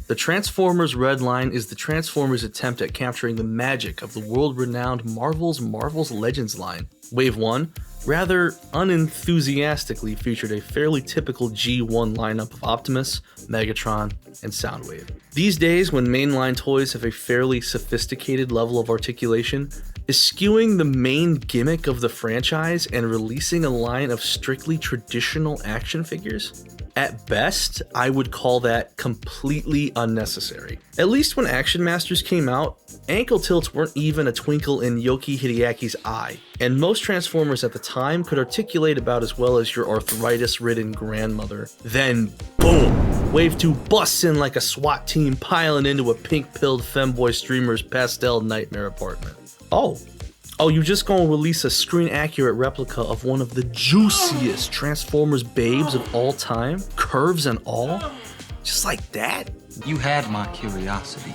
The Transformers Red line is the Transformers' attempt at capturing the magic of the world-renowned Marvel's Legends line. Wave 1 rather unenthusiastically featured a fairly typical G1 lineup of Optimus, Megatron, and Soundwave. These days, when mainline toys have a fairly sophisticated level of articulation, eschewing the main gimmick of the franchise and releasing a line of strictly traditional action figures? At best, I would call that completely unnecessary. At least when Action Masters came out, ankle tilts weren't even a twinkle in Yoki Hideaki's eye, and most Transformers at the time could articulate about as well as your arthritis-ridden grandmother. Then, boom! Wave 2 busts in like a SWAT team piling into a pink-pilled femboy streamer's pastel nightmare apartment. Oh, you just gonna release a screen-accurate replica of one of the juiciest Transformers babes of all time? Curves and all? Just like that? You had my curiosity,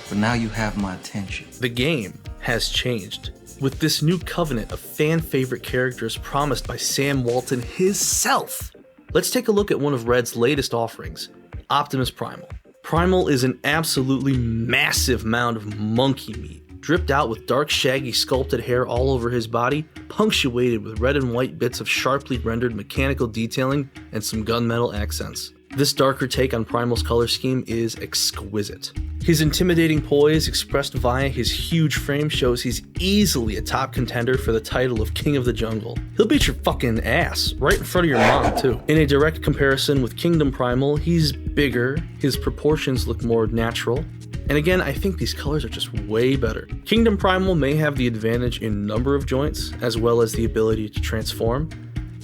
but now you have my attention. The game has changed, with this new covenant of fan-favorite characters promised by Sam Walton himself. Let's take a look at one of RED's latest offerings, Optimus Primal. Primal is an absolutely massive mound of monkey meat, dripped out with dark, shaggy, sculpted hair all over his body, punctuated with red and white bits of sharply rendered mechanical detailing and some gunmetal accents. This darker take on Primal's color scheme is exquisite. His intimidating poise, expressed via his huge frame, shows he's easily a top contender for the title of King of the Jungle. He'll beat your fucking ass, right in front of your mom too. In a direct comparison with Kingdom Primal, he's bigger, his proportions look more natural, and again, I think these colors are just way better. Kingdom Primal may have the advantage in number of joints, as well as the ability to transform,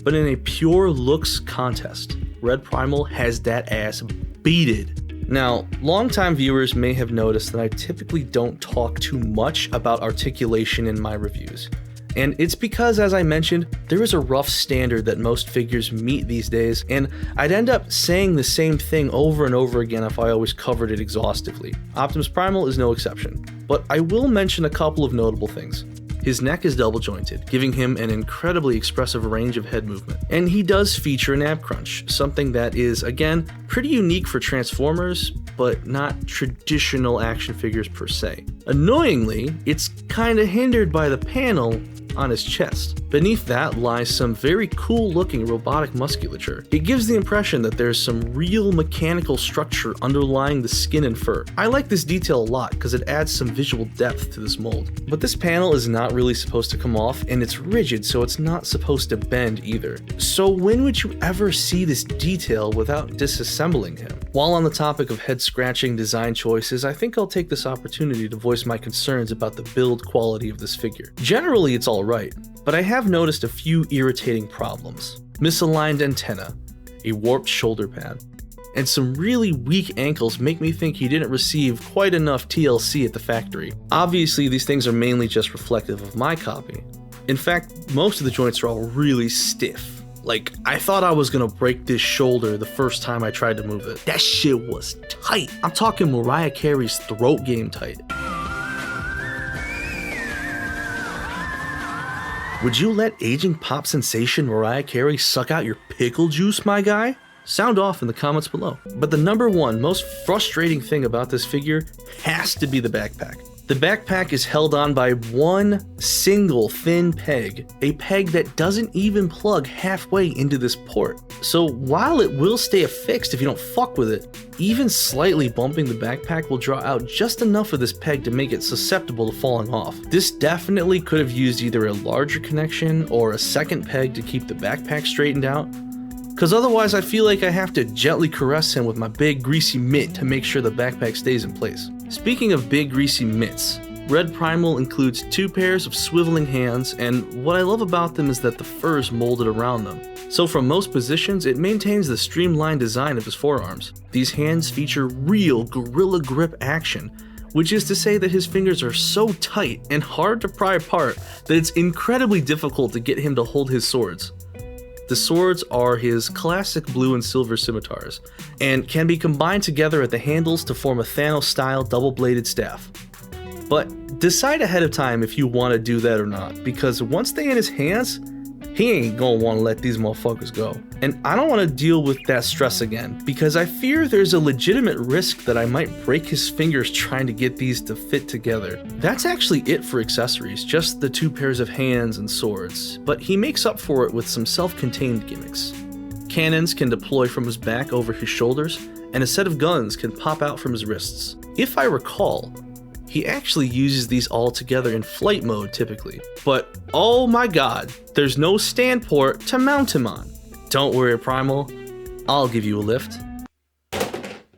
but in a pure looks contest, RED Primal has that ass beated. Now, longtime viewers may have noticed that I typically don't talk too much about articulation in my reviews. And it's because, as I mentioned, there is a rough standard that most figures meet these days, and I'd end up saying the same thing over and over again if I always covered it exhaustively. Optimus Primal is no exception, but I will mention a couple of notable things. His neck is double jointed, giving him an incredibly expressive range of head movement, and he does feature an ab crunch, something that is, again, pretty unique for Transformers, but not traditional action figures per se. Annoyingly, it's kinda hindered by the panel on his chest. Beneath that lies some very cool looking robotic musculature. It gives the impression that there's some real mechanical structure underlying the skin and fur. I like this detail a lot because it adds some visual depth to this mold. But this panel is not really supposed to come off, and it's rigid, so it's not supposed to bend either. So when would you ever see this detail without disassembling him? While on the topic of head scratching design choices, I think I'll take this opportunity to voice my concerns about the build quality of this figure. Generally, it's alright, but I have noticed a few irritating problems. Misaligned antenna, a warped shoulder pad, and some really weak ankles make me think he didn't receive quite enough TLC at the factory. Obviously, these things are mainly just reflective of my copy. In fact, most of the joints are all really stiff. Like, I thought I was gonna break this shoulder the first time I tried to move it. That shit was tight. I'm talking Mariah Carey's throat game tight. Would you let aging pop sensation Mariah Carey suck out your pickle juice, my guy? Sound off in the comments below. But the number one most frustrating thing about this figure has to be the backpack. The backpack is held on by one single thin peg, a peg that doesn't even plug halfway into this port. So while it will stay affixed if you don't fuck with it, even slightly bumping the backpack will draw out just enough of this peg to make it susceptible to falling off. This definitely could have used either a larger connection or a second peg to keep the backpack straightened out, because otherwise I feel like I have to gently caress him with my big greasy mitt to make sure the backpack stays in place. Speaking of big greasy mitts, RED Primal includes 2 pairs of swiveling hands, and what I love about them is that the fur is molded around them. So from most positions, it maintains the streamlined design of his forearms. These hands feature real gorilla grip action, which is to say that his fingers are so tight and hard to pry apart that it's incredibly difficult to get him to hold his swords. The swords are his classic blue and silver scimitars, and can be combined together at the handles to form a Thanos-style double-bladed staff. But decide ahead of time if you want to do that or not, because once they're in his hands, he ain't gonna want to let these motherfuckers go. And I don't want to deal with that stress again, because I fear there's a legitimate risk that I might break his fingers trying to get these to fit together. That's actually it for accessories, just the 2 pairs of hands and swords, but he makes up for it with some self-contained gimmicks. Cannons can deploy from his back over his shoulders, and a set of guns can pop out from his wrists. If I recall, he actually uses these all together in flight mode typically. But oh my god, there's no stand port to mount him on. Don't worry, Primal, I'll give you a lift.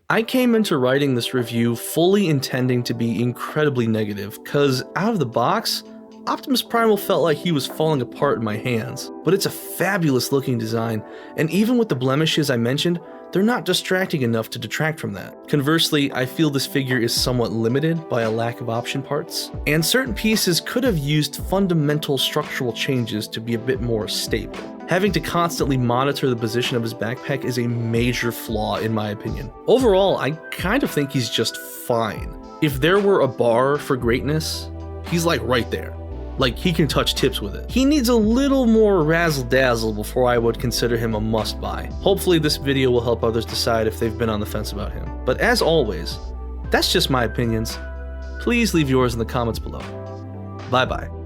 I came into writing this review fully intending to be incredibly negative, cause out of the box, Optimus Primal felt like he was falling apart in my hands. But it's a fabulous looking design, and even with the blemishes I mentioned, they're not distracting enough to detract from that. Conversely, I feel this figure is somewhat limited by a lack of option parts, and certain pieces could have used fundamental structural changes to be a bit more stable. Having to constantly monitor the position of his backpack is a major flaw in my opinion. Overall, I kind of think he's just fine. If there were a bar for greatness, he's like right there. Like, he can touch tips with it. He needs a little more razzle-dazzle before I would consider him a must-buy. Hopefully this video will help others decide if they've been on the fence about him. But as always, that's just my opinions. Please leave yours in the comments below. Bye-bye.